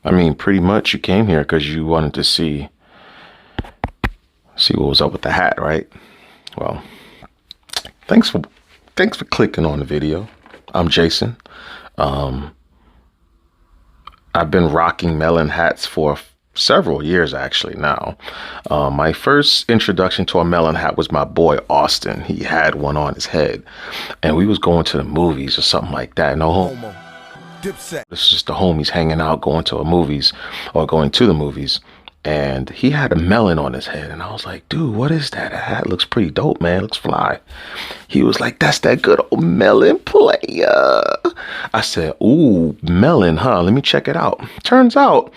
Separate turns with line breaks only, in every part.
I mean, pretty much you came here because you wanted to see what was up with the hat, right? Well, thanks for clicking on the video. I'm Jason. I've been rocking Melin hats for several years actually now. My first introduction to a Melin hat was my boy Austin. He had one on his head and we was going to the movies or something like that. This is just the homies hanging out, going to the movies, and he had a Melin on his head and I was like, dude, what is that? That hat looks pretty dope, man. It looks fly. He was like, that's that good old Melin player. I said, ooh, Melin, huh? Let me check it out. Turns out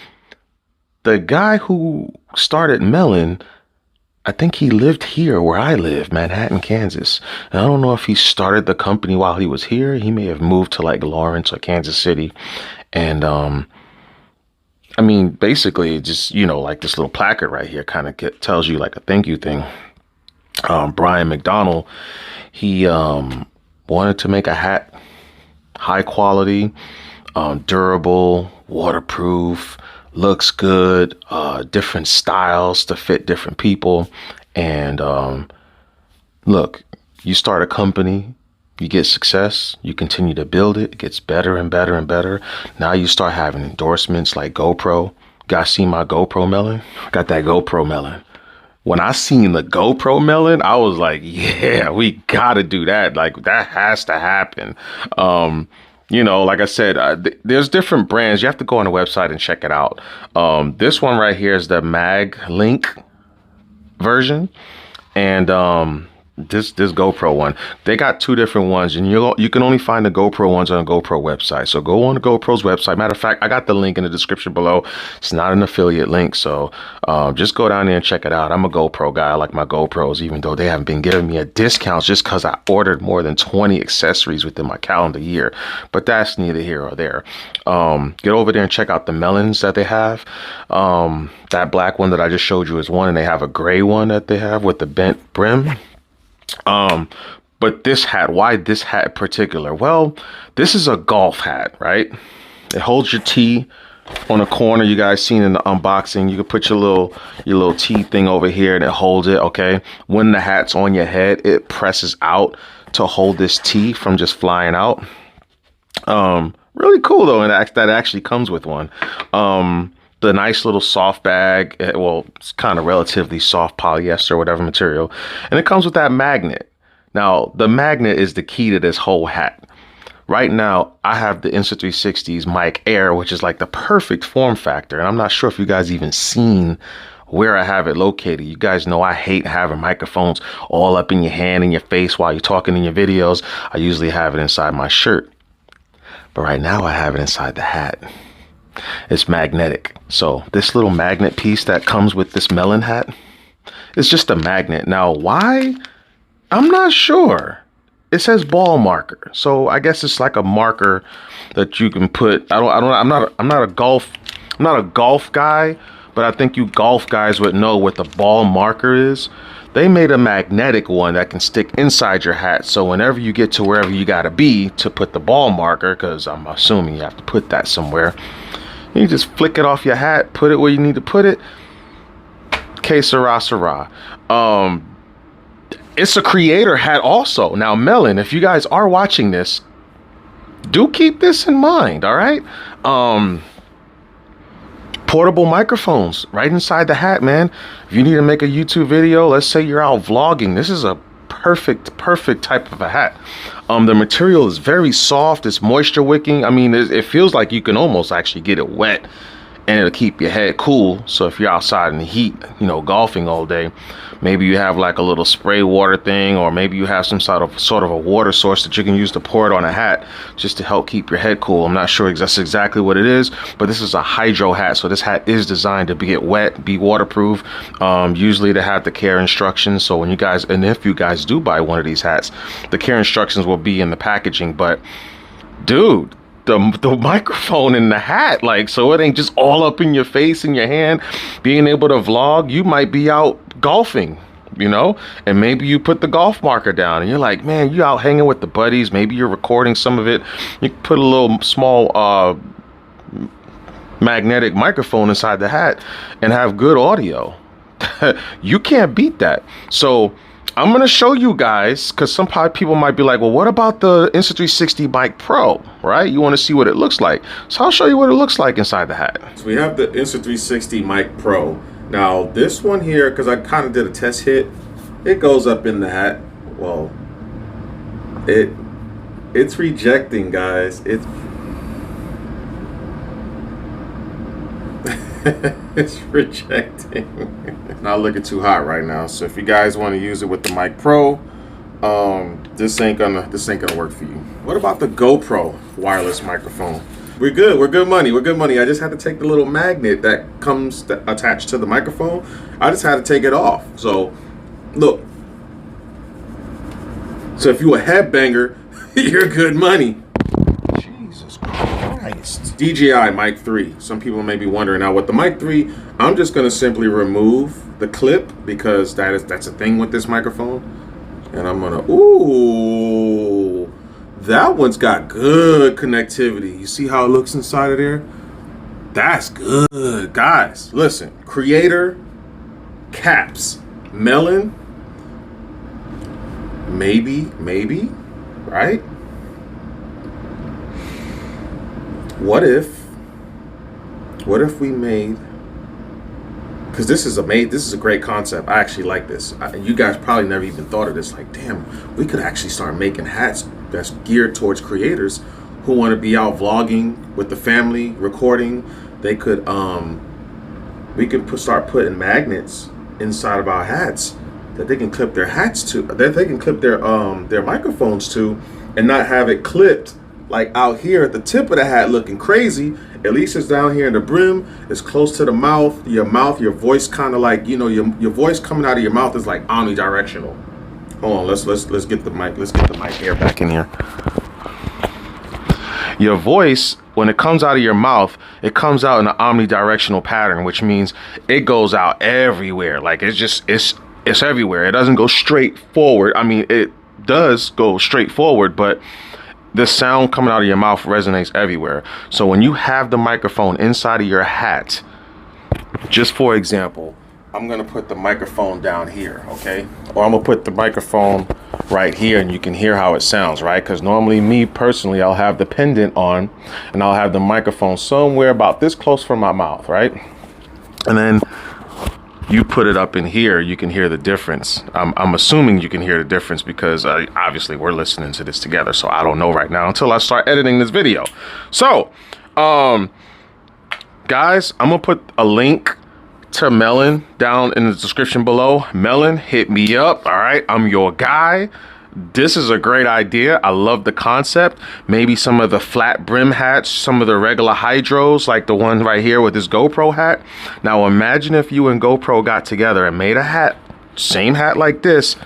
the guy who started Melin, I think he lived here where I live, Manhattan, Kansas. And I don't know if he started the company while he was here. He may have moved to like Lawrence or Kansas City. And I mean, basically just, you know, like this little placard right here kind of tells you like a thank you thing. Brian McDonald, he wanted to make a hat, high quality, durable, waterproof, looks good, different styles to fit different people. And look, you start a company, you get success, you continue to build it, it gets better and better and better. Now you start having endorsements like GoPro. Guys see my GoPro Melin? Got that GoPro Melin. When I seen the GoPro Melin, I was like, yeah, we gotta do that. Like that has to happen. You know, like I said, there's different brands. You have to go on the website and check it out. This one right here is the Mag Link version. And this GoPro one, they got two different ones, and you can only find the GoPro ones on the GoPro website. So go on the GoPro's website. Matter of fact, I got the link in the description below. It's not an affiliate link, so just go down there and check it out. I'm a GoPro guy. I like my GoPros, even though they haven't been giving me a discount just because I ordered more than 20 accessories within my calendar year. But that's neither here or there. Get over there and check out the Melins that they have. That black one that I just showed you is one, and they have a gray one that they have with the bent brim. But this hat, why this hat in particular? Well, this is a golf hat, right? It holds your tee on a corner. You guys seen in the unboxing, you can put your little tee thing over here and it holds it. Okay. When the hat's on your head, it presses out to hold this tee from just flying out. Really cool though. And that actually comes with one. The nice little soft bag, well, it's kind of relatively soft polyester, whatever material. And it comes with that magnet. Now, the magnet is the key to this whole hat. Right now, I have the Insta360's Mic Air, which is like the perfect form factor. And I'm not sure if you guys even seen where I have it located. You guys know I hate having microphones all up in your hand and your face while you're talking in your videos. I usually have it inside my shirt. But right now, I have it inside the hat. It's magnetic. So this little magnet piece that comes with this Melin hat, it's just a magnet. Now, why? I'm not sure. It says ball marker. So I guess it's like a marker that you can put. I'm not a golf guy, but I think you golf guys would know what the ball marker is. They made a magnetic one that can stick inside your hat. So whenever you get to wherever you gotta be to put the ball marker, because I'm assuming you have to put that somewhere, you just flick it off your hat, put it where you need to put it. Que sera, sera. It's a creator hat also. Now, Melin, if you guys are watching this, do keep this in mind, all right? Portable microphones right inside the hat, man. If you need to make a YouTube video, let's say you're out vlogging, this is a perfect type of a hat. The material is very soft. It's moisture wicking. I mean, it feels like you can almost actually get it wet and it'll keep your head cool. So if you're outside in the heat, you know, golfing all day, maybe you have like a little spray water thing, or maybe you have some sort of a water source that you can use to pour it on a hat just to help keep your head cool. I'm not sure that's exactly what it is, but this is a hydro hat. So this hat is designed to get wet, be waterproof. Usually they have the care instructions. So when you guys, and if you guys do buy one of these hats, the care instructions will be in the packaging. But dude, the microphone in the hat, like, so it ain't just all up in your face and your hand. Being able to vlog, you might be out golfing, you know, and maybe you put the golf marker down and you're like, man, you out hanging with the buddies, maybe you're recording some of it, you put a little small magnetic microphone inside the hat and have good audio. You can't beat that. So I'm going to show you guys, because some people might be like, well, what about the Insta360 Mic Pro, right? You want to see what it looks like. So I'll show you what it looks like inside the hat. So we have the Insta360 Mic Pro. Now this one here, because I kind of did a test hit, it goes up in the hat. Well, it's rejecting, guys. It's rejecting. Not looking too hot right now. So if you guys want to use it with the Mic Pro, this ain't gonna work for you. What about the GoPro wireless microphone? We're good. We're good money. We're good money. I just had to take the little magnet that comes attached to the microphone. I just had to take it off. So look. So if you a headbanger, you're good money. Jesus Christ. DJI Mic 3. Some people may be wondering. Now with the Mic 3, I'm just gonna simply remove the clip, because that's a thing with this microphone. And I'm gonna, ooh, that one's got good connectivity. You see how it looks inside of there? That's good. Guys, listen, Creator, caps, Melin, maybe, right? What if we made, because this is a great concept. I actually like this. You guys probably never even thought of this. Like, damn, we could actually start making hats that's geared towards creators who want to be out vlogging with the family, recording. They could, we could start putting magnets inside of our hats that they can clip their hats to, that they can clip their microphones to, and not have it clipped like out here at the tip of the hat looking crazy. At least it's down here in the brim. It's close to the mouth. Your voice kind of like, you know, your voice coming out of your mouth is like omnidirectional. Hold on, let's get the mic. Let's get the Mic Air back in here. Your voice, when it comes out of your mouth, it comes out in an omnidirectional pattern, which means it goes out everywhere. Like it's everywhere. It doesn't go straight forward. I mean, it does go straight forward, but the sound coming out of your mouth resonates everywhere. So when you have the microphone inside of your hat, just for example, I'm gonna put the microphone down here, okay? Or I'm gonna put the microphone right here, and you can hear how it sounds, right? Because normally, me personally, I'll have the pendant on, and I'll have the microphone somewhere about this close from my mouth, right? And then you put it up in here, you can hear the difference. I'm assuming you can hear the difference, because obviously we're listening to this together, so I don't know right now until I start editing this video. So, guys, I'm gonna put a link to Melin down in the description below. Melin, hit me up. All right, I'm your guy. This is a great idea. I love the concept. Maybe some of the flat brim hats, some of the regular hydros, like the one right here with this GoPro hat. Now imagine if you and GoPro got together and made a hat, same hat like this,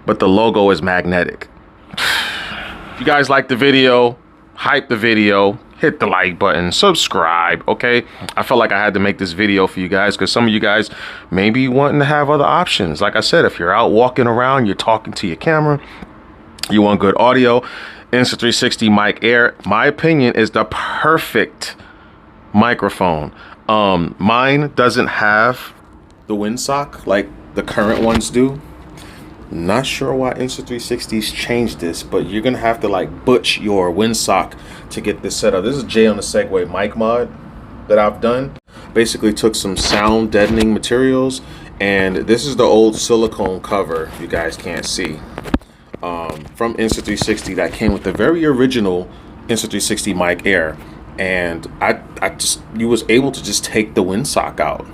but the logo is magnetic. If you guys like the video, hype the video, hit the like button, subscribe, okay? I felt like I had to make this video for you guys, because some of you guys may be wanting to have other options. Like I said, if you're out walking around, you're talking to your camera, you want good audio, Insta360 Mic Air, my opinion, is the perfect microphone. Mine doesn't have the windsock like the current ones do. Not sure why Insta360's changed this, but you're gonna have to like butch your windsock to get this set up. This is Jonasegway mic mod that I've done. Basically took some sound deadening materials, and this is the old silicone cover you guys can't see from Insta360 that came with the very original Insta360 Mic Air. And you was able to just take the windsock out,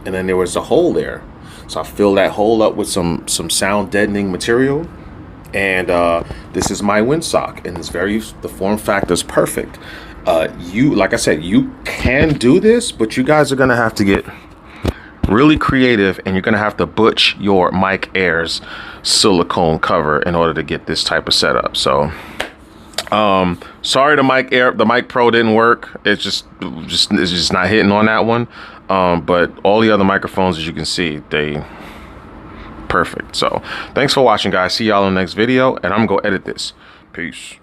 and then there was a hole there. So I fill that hole up with some sound deadening material, and this is my windsock, and the form factor is perfect. Like I said, you can do this, but you guys are gonna have to get really creative, and you're gonna have to butch your Mic Air's silicone cover in order to get this type of setup. So sorry, the Mic Pro didn't work. It's just not hitting on that one. But all the other microphones, as you can see, they perfect. So thanks for watching, guys. See y'all in the next video, and I'm gonna go edit this. Peace.